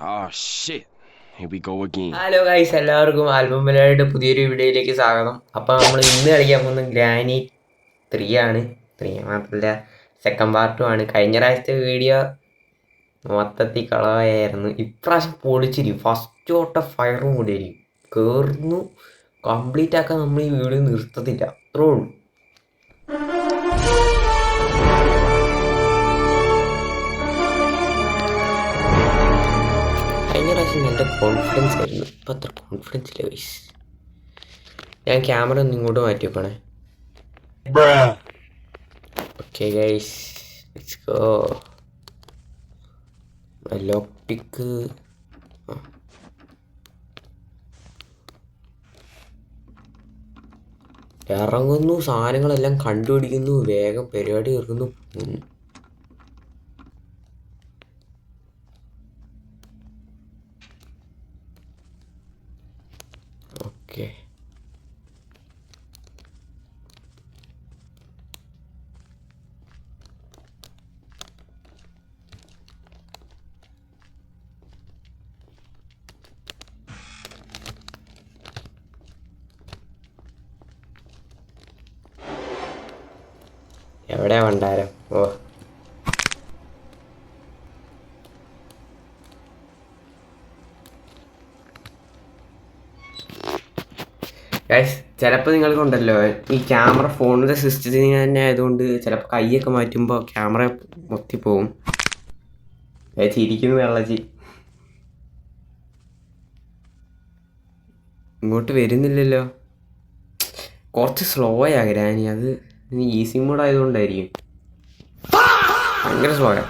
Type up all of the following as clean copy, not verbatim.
Oh shit. Here we go again. Hello guys, എല്ലാവർക്കും album മലയാളിയുടെ പുതിയൊരു വീഡിയോയിലേക്ക് സ്വാഗതം. അപ്പോൾ നമ്മൾ ഇന്ന് കളിക്കാൻ പോകുന്ന ഗ്രാനി 3 ആണ്. 3 മാത്രമല്ല, സെക്കൻഡ് പാർട്ടും ആണ്. കഴിഞ്ഞ പ്രാവശ്യത്തെ വീഡിയോ മൊത്തത്തിൽ കളവായിരുന്നു. ഇപ്രാവശ്യം പൊളിച്ചിരിക്കും. ഫസ്റ്റ് ഓട്ട ഫയറും കൂടി ആയിരിക്കും. കയറുന്നു കംപ്ലീറ്റ് ആക്കാൻ നമ്മൾ ഈ വീഡിയോ നിർത്തത്തില്ല. അത്രേ ഉള്ളൂ. കഴിഞ്ഞ പ്രാവശ്യം നല്ല കോൺഫിഡൻസ് ആയിരുന്നു. ഇപ്പം അത്ര കോൺഫിഡൻസ് ഇല്ല ഗൈസ്. ഞാൻ ക്യാമറ ഒന്ന് ഇങ്ങോട്ട് മാറ്റി വെക്കണേ. Okay guys, let's go. Lock pick ഇറങ്ങുന്നു, സാധനങ്ങളെല്ലാം കണ്ടുപിടിക്കുന്നു, വേഗം പരിപാടി തീർക്കുന്നു. ഓക്കെ, എവിടെയാ ഭണ്ഡാരം? ഓ, ഗൈസ്, ചിലപ്പോൾ നിങ്ങൾക്കുണ്ടല്ലോ ഈ ക്യാമറ ഫോണിൻ്റെ സിസ്റ്റത്തിന് തന്നെ ആയതുകൊണ്ട് ചിലപ്പോൾ കൈയൊക്കെ മാറ്റുമ്പോൾ ക്യാമറ മൊത്തിപ്പോവും. ചിരിക്കുന്നു വെള്ളച്ചി. ഇങ്ങോട്ട് വരുന്നില്ലല്ലോ. കുറച്ച് സ്ലോ ആയ ഗ്രാനി. അത് ഈസി മോഡ് ആയതുകൊണ്ടായിരിക്കും. ഭയങ്കര സ്ലോ ആണ്.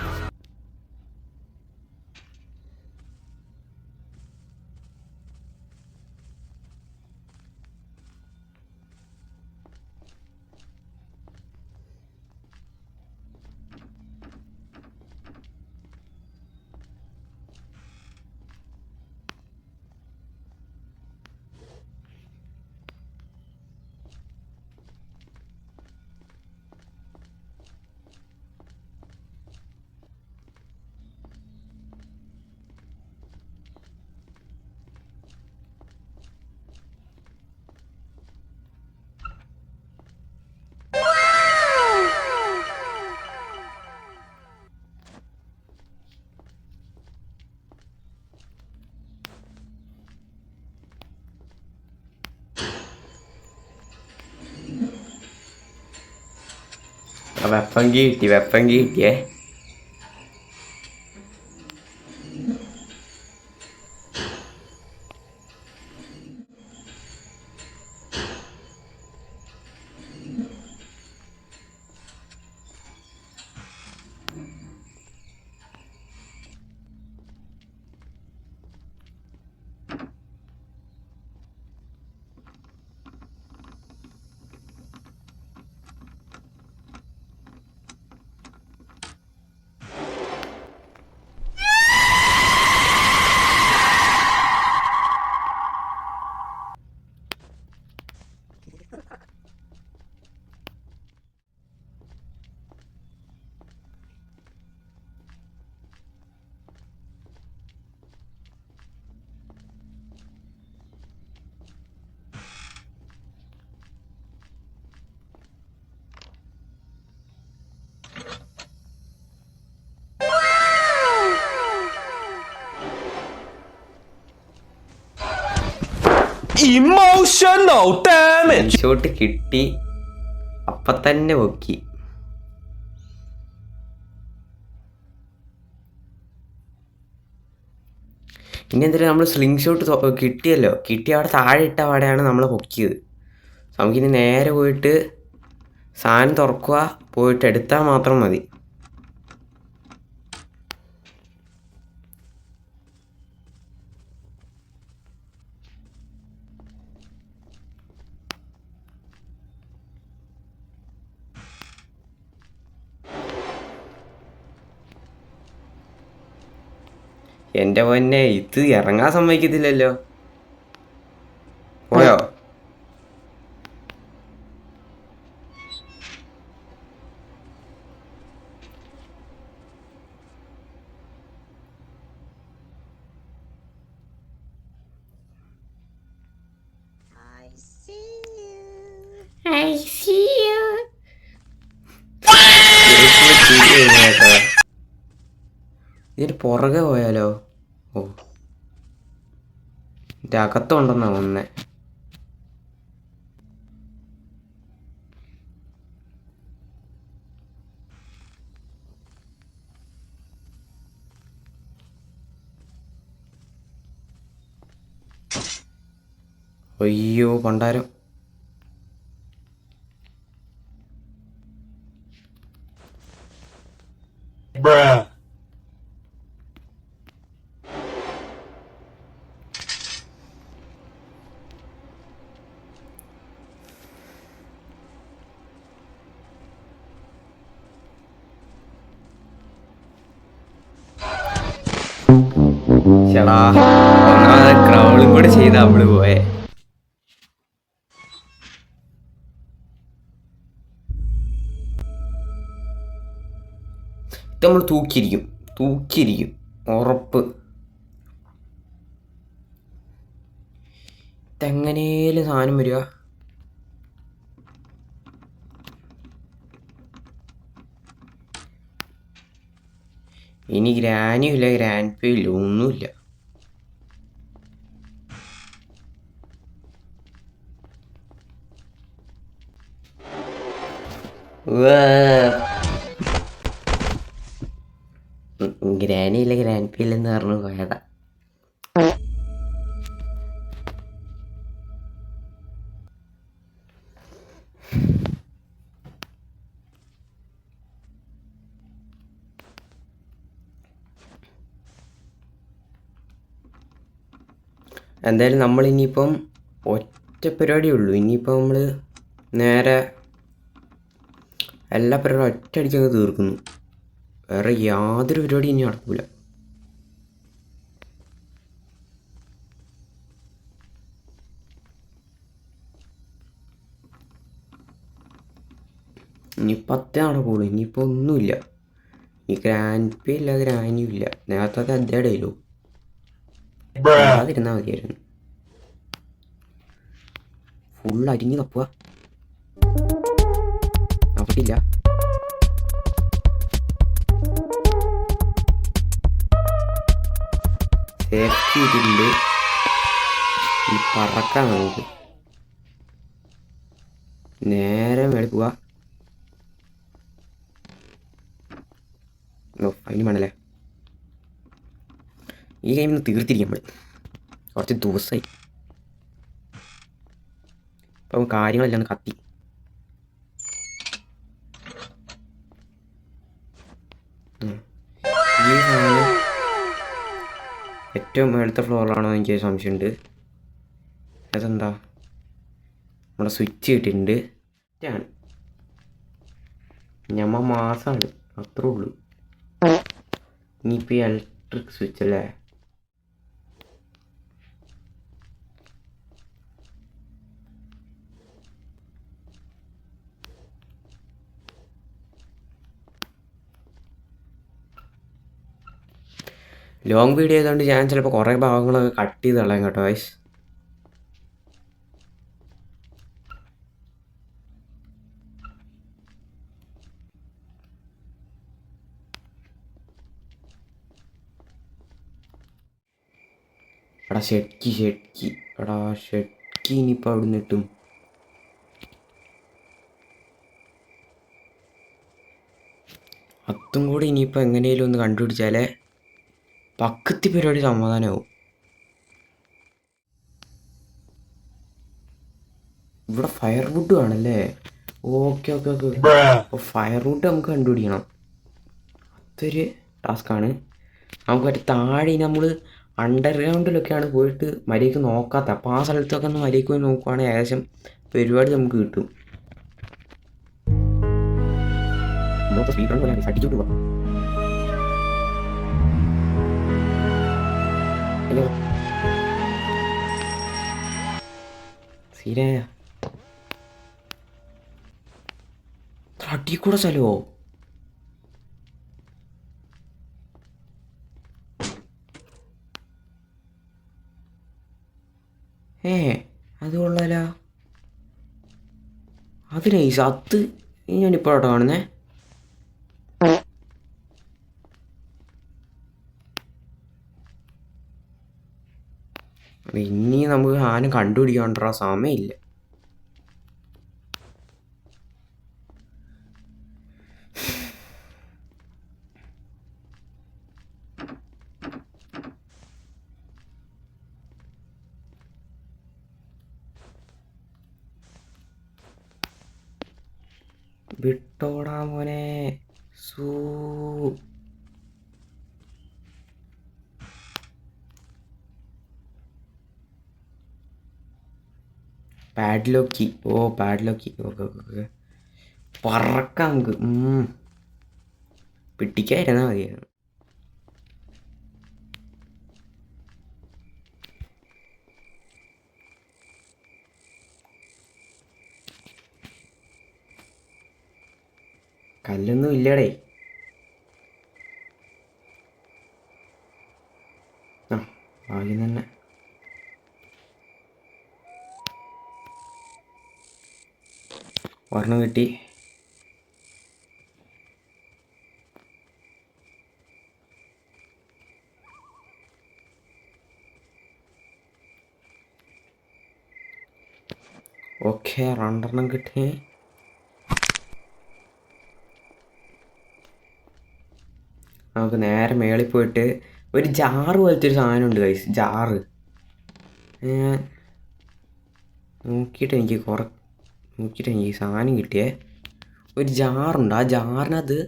വെപ്പം കിട്ടിയേ. Emotional damage. ഷോട്ട് കിട്ടി, അപ്പം തന്നെ പൊക്കി. ഇനി എന്തെങ്കിലും നമ്മൾ സ്ലിംഗ് ഷോട്ട് കിട്ടിയല്ലോ. കിട്ടി അവിടെ താഴെ ഇട്ട പാടെയാണ് നമ്മൾ പൊക്കിയത്. നമുക്കിനി നേരെ പോയിട്ട് സാധനം തുറക്കുക, പോയിട്ട് എടുത്താൽ മാത്രം മതി. എൻ്റെ പൊന്നെ, ഇത് ഇറങ്ങാൻ സമ്മതിക്കത്തില്ലല്ലോ. പോയോ? I see you. ഇതിന് പുറകെ പോയാലോ? ഓ, ഇതിൻ്റെ അകത്തുണ്ടെന്നാ ഒന്നേ. അയ്യോ പണ്ടാരം. ചേടാ, ഒന്നാമത് ക്രൗളും കൂടി ചെയ്ത നമ്മള് പോയെ. ഇത് നമ്മൾ തൂക്കിയിരിക്കും ഉറപ്പ്. ഇതെങ്ങനേലും സാധനം വരിക. ഇനി ഗ്രാനിയും ഇല്ല, ഗ്രാൻഡ് പേ ഇല്ല, ഒന്നുമില്ല. ഗ്രാനി ഇല്ല, ഗ്രാൻഡ് പേ ഇല്ലെന്ന് പറഞ്ഞു പോയതാ. എന്തായാലും നമ്മൾ ഇനിയിപ്പം ഒറ്റ പരിപാടിയേ ഉള്ളൂ. ഇനിയിപ്പോൾ നമ്മൾ നേരെ എല്ലാ പരിപാടിയും ഒറ്റയടിക്കങ്ങ് തീർക്കുന്നു. വേറെ യാതൊരു പരിപാടി ഇനി നടക്കില്ല. ഇനിയിപ്പോൾ അത്തേ നടക്കുള്ളൂ. ഇനിയിപ്പോൾ ഒന്നുമില്ല. ഈ ഗ്രാൻഡ് പേ ഇല്ല, ഗ്രാനിയും ഇല്ല. നേരത്തെ അതേ ഡയലോ അതിരുന്നാൽ മതിയായിരുന്നു. ഫുൾ അരിഞ്ഞ് തപ്പുക. അവിടില്ല. സേഫ്റ്റി ഇതിണ്ട്. ഈ പറക്കാൻ നമുക്ക് നേരെ മേളിൽ പോവാ. അതിന് വേണല്ലേ. ഈ ഗെയിമിൽ നിന്ന് തീർത്തിരിക്കും നമ്മൾ. കുറച്ച് ദിവസമായി അപ്പം കാര്യങ്ങളെല്ലാം കത്തി. ഈ സാധനം ഏറ്റവും മേളത്തെ ഫ്ലോറിലാണോ എന്ന് എനിക്ക് സംശയമുണ്ട്. അതെന്താ നമ്മുടെ സ്വിച്ച് കിട്ടിയിട്ടുണ്ട്. ഞമ്മ മാസമാണ്, അത്രേ ഉള്ളൂ. ഇനിയിപ്പോൾ ഈ ഇലക്ട്രിക് സ്വിച്ച് അല്ലേ. ലോങ് വീഡിയോ ആയതുകൊണ്ട് ഞാൻ ചിലപ്പോൾ കുറേ ഭാഗങ്ങളൊക്കെ കട്ട് ചെയ്ത് കളയാം കേട്ടോ ഗൈസ്. എടാ ഷെഡ്ക്കി എടാ ഷെഡ്ക്കി ഇനിയിപ്പോൾ അവിടെ നിന്ന് കിട്ടും. അതും കൂടി ഇനിയിപ്പോൾ എങ്ങനെയും ഒന്ന് കണ്ടുപിടിച്ചാലേ പക്കത്തി പരിപാടി സമാധാനമാവും. ഇവിടെ ഫയർവുഡ് ആണല്ലേ. ഓക്കെ. അപ്പോൾ ഫയർവുഡ് നമുക്ക് കണ്ടുപിടിക്കണം. അതൊരു ടാസ്ക്കാണ്. നമുക്ക് മറ്റേ താഴെ നമ്മൾ അണ്ടർഗ്രൗണ്ടിലൊക്കെയാണ് പോയിട്ട് മര്യാദയ്ക്ക് നോക്കാത്ത. അപ്പോൾ ആ സ്ഥലത്തൊക്കെ ഒന്ന് മര്യാദയ്ക്ക് പോയി നോക്കുവാണെങ്കിൽ ഏകദേശം പരിപാടി നമുക്ക് കിട്ടും. നമ്മളൊക്കെ സ്പീക്കർ പോലെ അടിച്ചോട്ട് പോവാം. സീനായ അടി കൂടെ സ്ഥലമോ? അത് കൊള്ളാലോ. അത് നൈസ്. അത് ഞാനിപ്പോഴാട്ടോ കാണുന്നേ. ഇനി നമുക്ക് സാധനം കണ്ടുപിടിക്കാണ്ടോ സമയമില്ല. വിട്ടോടാ മോനെ. സൂ പാഡ്ലോക്കി. ഓ പാഡ്ലോക്കി. Okay okay. പറക്കാം നമുക്ക്. പിടിക്കാതിരുന്നാൽ മതിയായിരുന്നു. കല്ലൊന്നും ഇല്ലടേ. ആ ഭാഗ്യം തന്നെ. ഒരെണ്ണം കിട്ടി. ഓക്കെ 2 കിട്ടി. നമുക്ക് നേരെ മേളിൽ പോയിട്ട് ഒരു ജാറ് പോലത്തെ ഒരു സാധനമുണ്ട് ഗൈസ്. ജാറ് നോക്കിയിട്ട് എനിക്ക് സാധനം കിട്ടിയേ. ഒരു ജാറുണ്ട്. ആ ജാറിനകത്ത്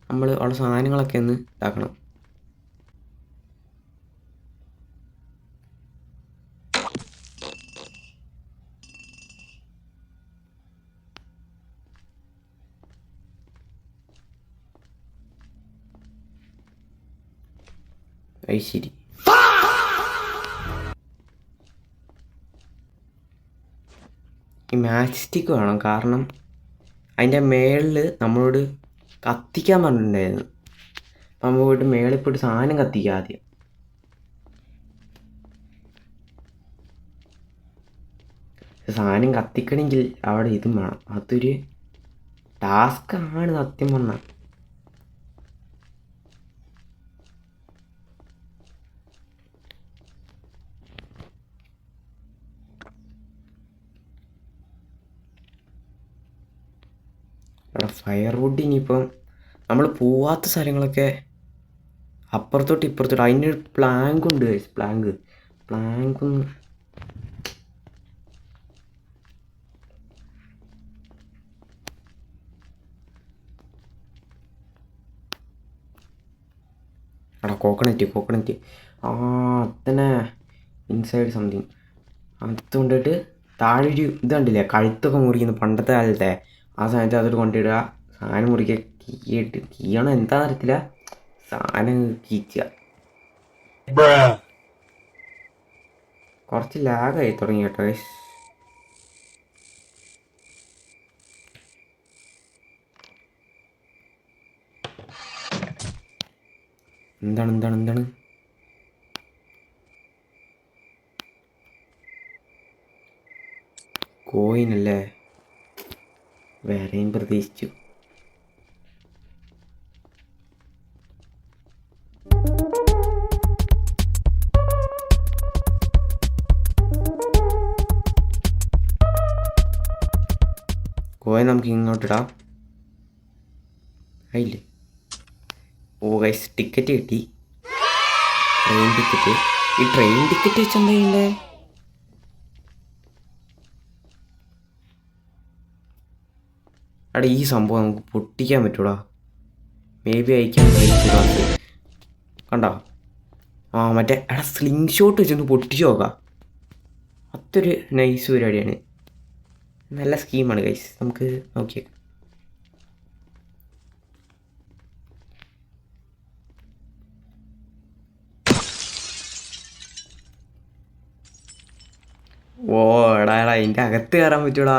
നമ്മൾ ഉള്ള സാധനങ്ങളൊക്കെ ഒന്ന് ഇതാക്കണം. അത് ശരി. ഈ മാച്ച് സ്റ്റിക്ക് വേണം. കാരണം അതിൻ്റെ മേളിൽ നമ്മളോട് കത്തിക്കാൻ പറഞ്ഞിട്ടുണ്ടായിരുന്നു. അപ്പം നമ്മൾ പോയിട്ട് മേളിൽ പോയിട്ട് സാധനം കത്തിക്കുക ആദ്യം. സാധനം കത്തിക്കണമെങ്കിൽ അവിടെ ഇതും വേണം. അതൊരു ടാസ്ക്കാണ് സത്യം പറഞ്ഞാൽ. ഫയർവുഡ് ഇനിയിപ്പം നമ്മൾ പോവാത്ത സ്ഥലങ്ങളൊക്കെ അപ്പുറത്തോട്ട് ഇപ്പുറത്തോട്ട് അതിൻ്റെ ഒരു പ്ലാങ്ക് ഉണ്ട്. പ്ലാങ്കൊന്ന് എടാ കോക്കനറ്റ് അതന്നെ ഇൻസൈഡ് സംതിങ്. അത് കൊണ്ടിട്ട് താഴെ ഒരു ഇത് കണ്ടില്ലേ, കഴുത്തൊക്കെ മുറിക്കുന്നു പണ്ടത്തെ കാലത്തെ. ആ സാധനത്തെ അതൊരു കൊണ്ടിടുക. സാധനം മുറിക്കുക. കീയണം എന്താണെന്ന് അറിയത്തില്ല. സാധനം കീച്ചുക. കുറച്ച് ലാഗായി തുടങ്ങി കേട്ടോ. എന്താണ് കോയിനല്ലേ? വേറെയും പ്രതീക്ഷിച്ചു. കോയിൻ നമുക്ക് ഇങ്ങോട്ടിടാം. ആയില്ലേ? ഓ ഗൈസ് ടിക്കറ്റ് കിട്ടി. Train ticket. ഈ ട്രെയിൻ ടിക്കറ്റ് വെച്ചെന്താ ചെയ്യണ്ടേ? അവിടെ ഈ സംഭവം നമുക്ക് പൊട്ടിക്കാൻ പറ്റൂടാ. മേ ബി അയക്കാൻ കണ്ടോ? മറ്റേ സ്ലിംഗ് ഷോട്ട് വെച്ചൊന്ന് പൊട്ടിച്ച് നോക്കാം. അതൊരു നൈസ് പരിപാടിയാണ്. നല്ല സ്കീമാണ് ഗൈസ്. നമുക്ക് നോക്കിയേക്കാം. ഓ എടാ അതിൻ്റെ അകത്ത് കയറാൻ പറ്റൂടാ.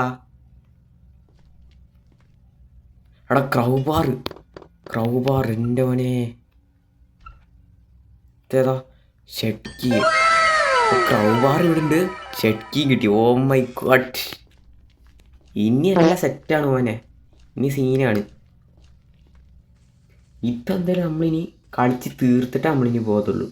എടാ ക്രൗബാർ എൻ്റെ മോനെ. ഇതേതാ? ഷെഡ്കി. ക്രൗബാർ ഇവിടെ ഉണ്ട്. ഷെഡ്കിയും കിട്ടി. Oh my god. ഇനി നല്ല സെറ്റാണ് മോനെ, ഇനി സീനാണ്. ഇതെന്തായാലും നമ്മളിനി കളിച്ച് തീർത്തിട്ട് നമ്മളിനി പോകത്തുള്ളൂ.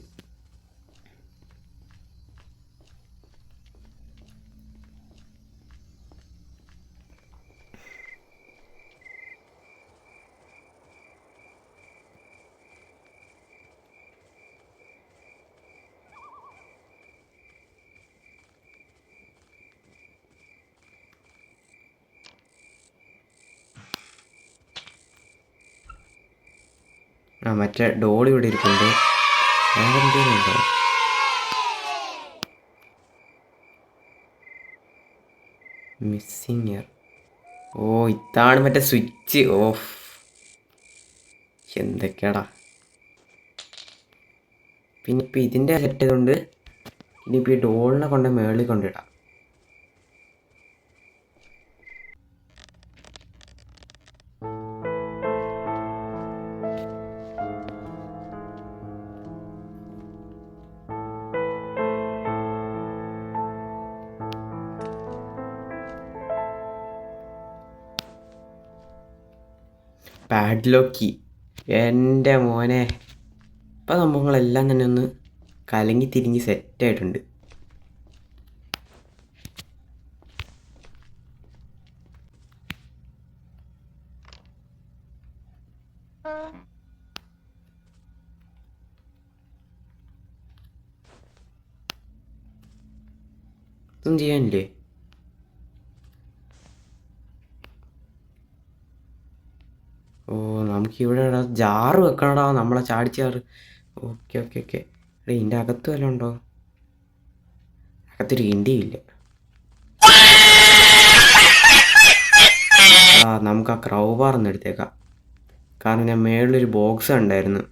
മറ്റേ ഡോൾ ഇവിടെ ഇരിക്കുന്നുണ്ട്. വേറെ എന്തെങ്കിലും ഉണ്ടോ? Missing year. ഓ ഇതാണ് മറ്റേ സ്വിച്ച് ഓഫ്. എന്തൊക്കെയാടാ. പിന്നെ ഇപ്പം ഇതിൻ്റെ സെറ്റ് ചെയ്തുകൊണ്ട് ഇനിയിപ്പോൾ ഈ ഡോളിനെ കൊണ്ട് മേളിൽ കൊണ്ടിടാം. പാഡ്ലോക്കി. എൻ്റെ മോനെ, ഇപ്പം സംഭവങ്ങളെല്ലാം തന്നെ ഒന്ന് കലങ്ങി തിരിഞ്ഞ് സെറ്റായിട്ടുണ്ട്. ഇതൊന്നും ചെയ്യാനില്ലേ? ഓ നമുക്കിവിടെ ജാറ് വെക്കണടാ, നമ്മളെ ചാടിച്ചാറ്. Okay okay okay. എടേ ഇതിൻ്റെ അകത്ത് വല്ലതും ഉണ്ടോ? അകത്തൊരു ഇണ്ടിയില്ല. നമുക്ക് ആ ക്രൗ ബാർ ഒന്ന് എടുത്തേക്കാം. കാരണം ഞാൻ മേളിലൊരു ബോക്സ് ഉണ്ടായിരുന്നു.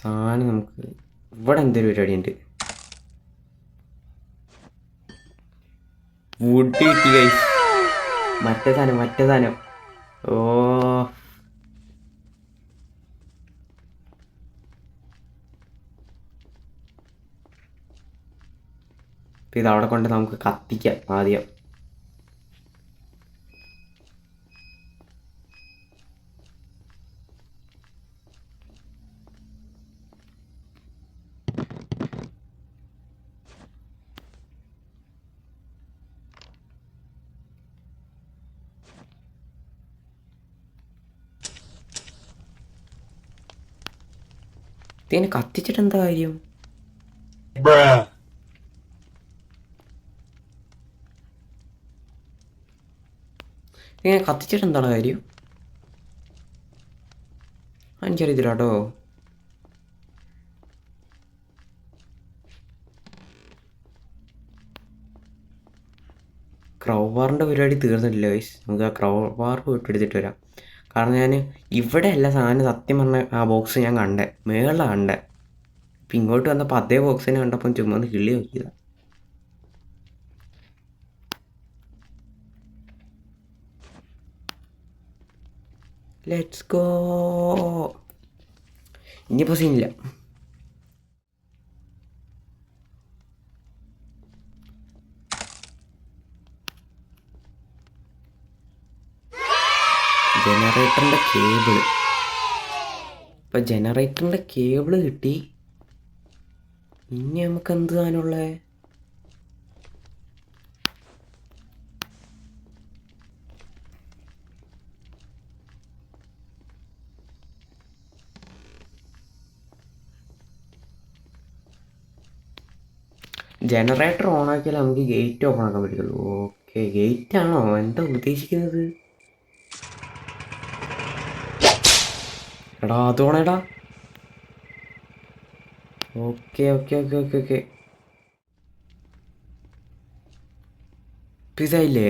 സാധനം നമുക്ക് ഇവിടെ എന്തൊരു പരിപാടിയുണ്ട്. വുഡ് കിട്ടി ഗൈസ്. മറ്റേ സാധനം. ഓ ഇതവിടെ കൊണ്ട് നമുക്ക് കത്തിക്കാം ആദ്യം. ഇതിനെ കത്തിച്ചിട്ട് എന്താ കാര്യം? ഇതിനെ കത്തിച്ചിട്ട് എന്താണ് കാര്യം? എനിക്കറിയത്തില്ല കേട്ടോ. ക്രൗ ബാറിൻ്റെ പരിപാടി തീർന്നിട്ടില്ല ഗൈസ്. നമുക്ക് ആ ക്രൗ ബാർ പോയിട്ട് എടുത്തിട്ട് വരാം. കാരണം ഞാൻ ഇവിടെ അല്ല സാധനം സത്യം പറഞ്ഞ ആ ബോക്സ് ഞാൻ കണ്ടേ, മേളിലാണ് കണ്ടേ. ഇപ്പം ഇങ്ങോട്ട് വന്നപ്പോൾ അതേ ബോക്സിനെ കണ്ടപ്പം ചുമ്മാ ഒന്ന് കിള്ളി നോക്കിയതാണ്. Let's go. ഇനിയിപ്പോൾ സീനില്ല. ജനറേറ്ററിൻ്റെ കേബിള്. ഇപ്പം ജനറേറ്ററിൻ്റെ കേബിള് കിട്ടി. ഇനി നമുക്ക് എന്ത് സാധനമുള്ളത്? ജനറേറ്റർ ഓണാക്കിയാൽ നമുക്ക് ഗേറ്റ് ഓപ്പൺ ആക്കാൻ പറ്റുള്ളൂ. ഓക്കെ, ഗേറ്റ് ആണോ എന്താ ഉദ്ദേശിക്കുന്നത്? എടാ അതോണേടാ. Okay okay okay okay okay. പിസയില്ലേ?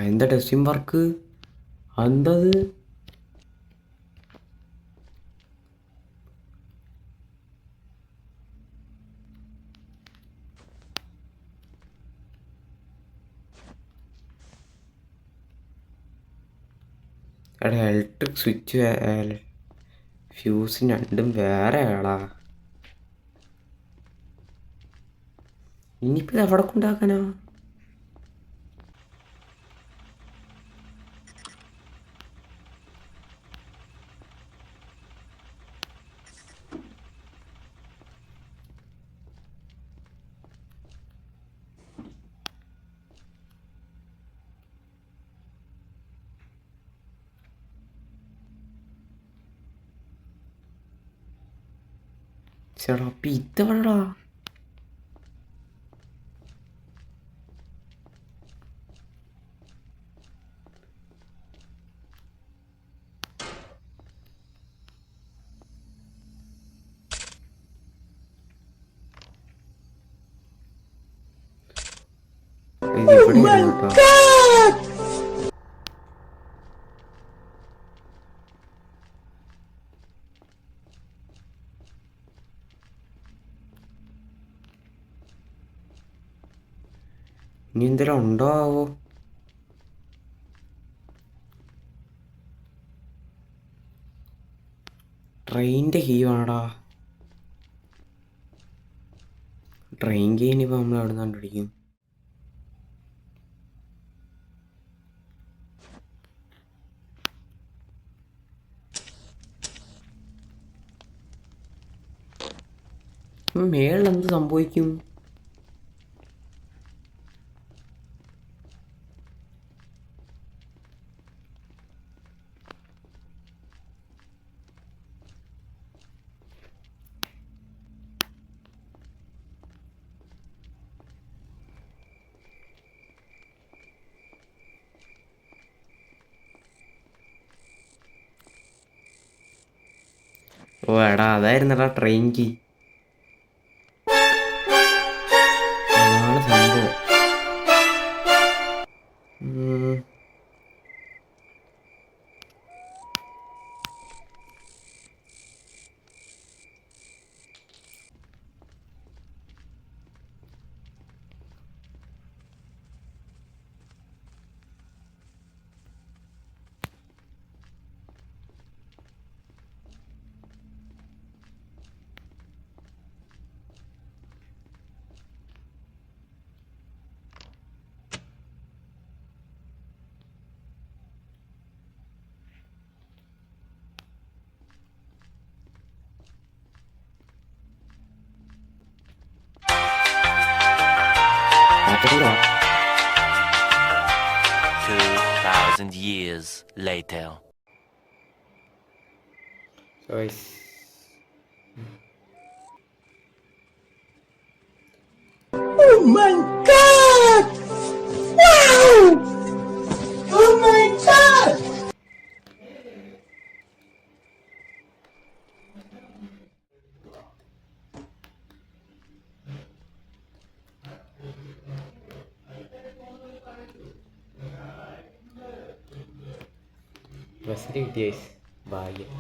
എന്താ ടെസ്റ്റിംഗ് വർക്ക്? എന്തത്? എടാ ഇലക്ട്രിക് സ്വിച്ച് ഫ്യൂസ് രണ്ടും വേറെ ആളാ. ഇനിയിപ്പോൾ ഇത് എവിടെ കൊണ്ടാക്കാനാ? ചേട്ടാ അപ്പം ഇതെവിടെടാ? ഇതിവിടെയാണ് കേട്ടോ. ഇനി എന്തെങ്കിലും ഉണ്ടോ ആവോ? ട്രെയിനിൻ്റെ കീ വേണടാ. ട്രെയിൻ കീ ഇനിയിപ്പോൾ നമ്മൾ എവിടെ നിന്ന് കണ്ടുപിടിക്കും? മേളിൽ എന്ത് സംഭവിക്കും? ഓ എടാ അതായിരുന്നടാ ട്രെയിൻ കീ. അതാണ് സംഭവം. അതെടാ 2,000 years later. ചോയ്സ്. ബസ്സിൽ കിട്ടിയ ഭാഗ്യം.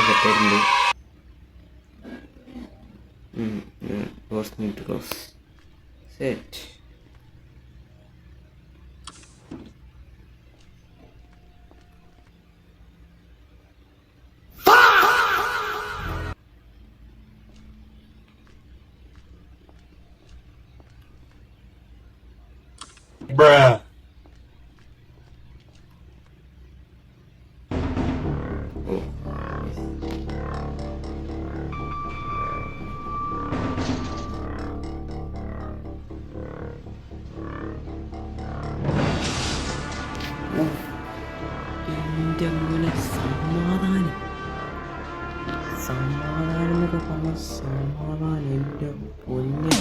സെറ്റായിട്ടുണ്ട്. സെറ്റ്. Bruh. എൻ്റെ അങ്ങനെ സമാധാനം എന്നൊക്കെ പറഞ്ഞ സമാധാനം എൻ്റെ പൊന്നെ.